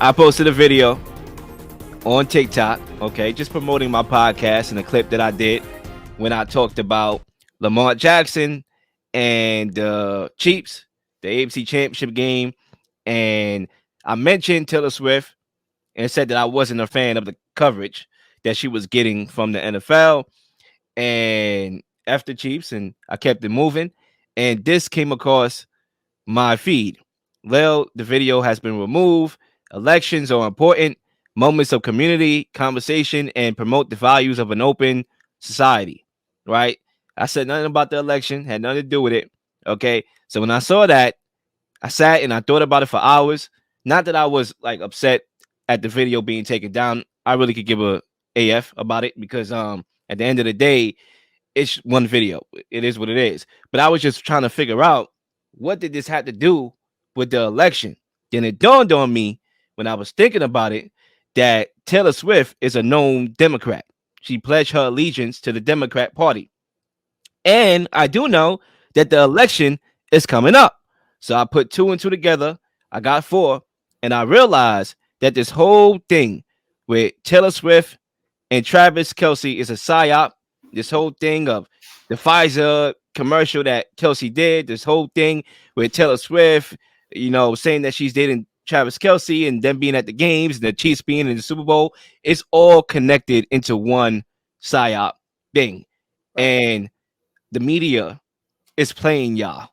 I posted a video on TikTok, okay, just promoting my podcast and a clip that I did when I talked about Lamar Jackson and the Chiefs, the AFC Championship game, and I mentioned Taylor Swift and said that I wasn't a fan of the coverage that she was getting from the NFL and after Chiefs, and I kept it moving. And this came across my feed. Well, the video has been removed. Elections are important moments of community conversation and promote the values of an open society. Right? I said nothing about the election, had nothing to do with it. Okay. So when I saw that, I sat and I thought about it for hours. Not that I was like upset at the video being taken down. I really could give a AF about it because at the end of the day, it's one video. It is what it is. But I was just trying to figure out what did this have to do with the election. Then it dawned on me when I was thinking about it that Taylor Swift is a known Democrat. She pledged her allegiance to the Democrat Party. And I do know that the election is coming up. So I put two and two together. I got four. And I realized that this whole thing with Taylor Swift and Travis Kelce is a psyop. This whole thing of the Pfizer commercial that Kelsey did, this whole thing with Taylor Swift, saying that she's dating Travis Kelce and them being at the games and the Chiefs being in the Super Bowl, it's all connected into one psyop thing. Right. And the media is playing y'all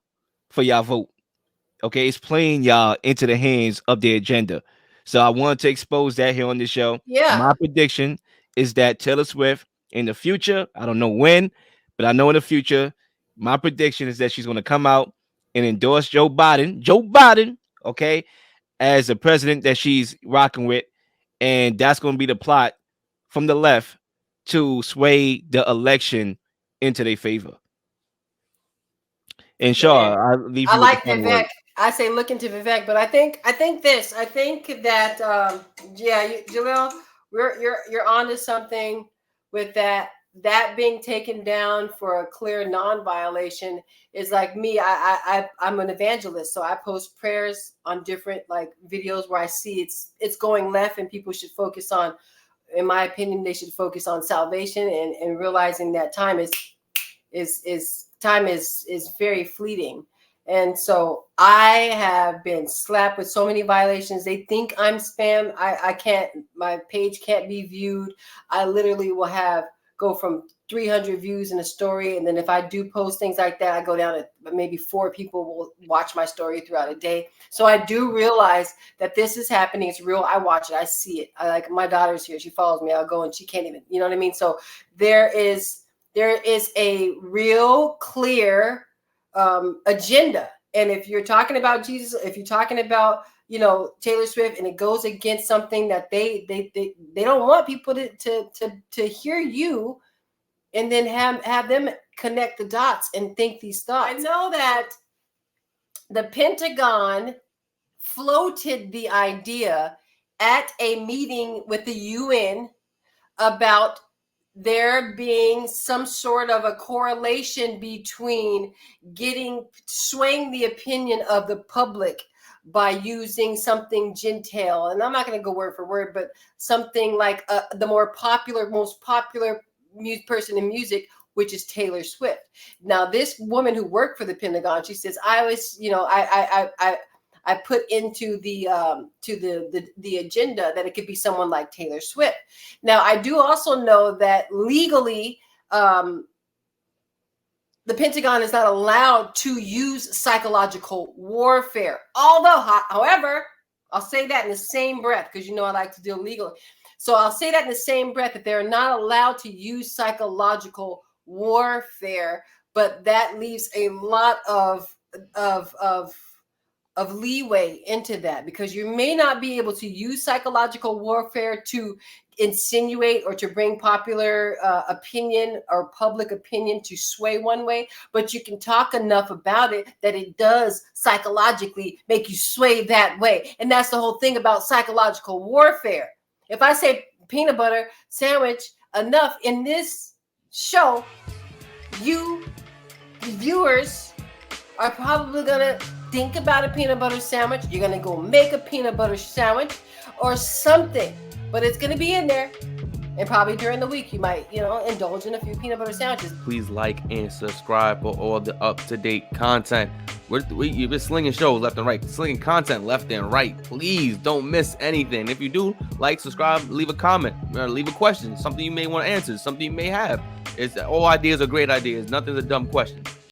for y'all vote. Okay, it's playing y'all into the hands of their agenda. So I want to expose that here on the show. Yeah. My prediction is that Taylor Swift in the future, I don't know when, but I know in the future, my prediction is that she's going to come out and endorse Joe Biden, okay, as the president that she's rocking with. And that's going to be the plot from the left to sway the election into their favor. And Shaw, I leave you I like with the Vivek. I say look into Vivek, but I think that Jalil, you're onto something with that. That being taken down for a clear non-violation is like me. I'm an evangelist, so I post prayers on different like videos where I see it's going left, and people should focus on. In my opinion, they should focus on salvation and realizing that time is very fleeting. And so I have been slapped with so many violations. They think I'm spam. I can't, my page can't be viewed. I literally will go from 300 views in a story. And then if I do post things like that, I go down to maybe 4 people will watch my story throughout a day. So I do realize that this is happening. It's real. I watch it. I see it. Like my daughter's here. She follows me. I'll go and she can't even, you know what I mean? So there is a real clear agenda. And if you're talking about Jesus, if you're talking about, Taylor Swift, and it goes against something that they don't want people to hear you, and then have them connect the dots and think these thoughts. I know that the Pentagon floated the idea at a meeting with the UN about there being some sort of a correlation between swaying the opinion of the public by using something gentile. And I'm not going to go word for word, but something like the most popular person in music, which is Taylor Swift. Now, this woman who worked for the Pentagon, she says, I always, I put into the agenda that it could be someone like Taylor Swift. Now, I do also know that legally, the Pentagon is not allowed to use psychological warfare. However, I'll say that in the same breath, because I like to deal legally. So I'll say that in the same breath, that they're not allowed to use psychological warfare, but that leaves a lot of leeway into that, because you may not be able to use psychological warfare to insinuate or to bring popular opinion or public opinion to sway one way, but you can talk enough about it that it does psychologically make you sway that way. And that's the whole thing about psychological warfare. If I say peanut butter sandwich enough in this show, you viewers are probably gonna think about a peanut butter sandwich. You're going to go make a peanut butter sandwich or something, but it's going to be in there. And probably during the week, you might, indulge in a few peanut butter sandwiches. Please like and subscribe for all the up-to-date content. You've been slinging shows left and right, slinging content left and right. Please don't miss anything. If you do, like, subscribe, leave a comment, leave a question, something you may want to answer, something you may have. All ideas are great ideas. Nothing's a dumb question.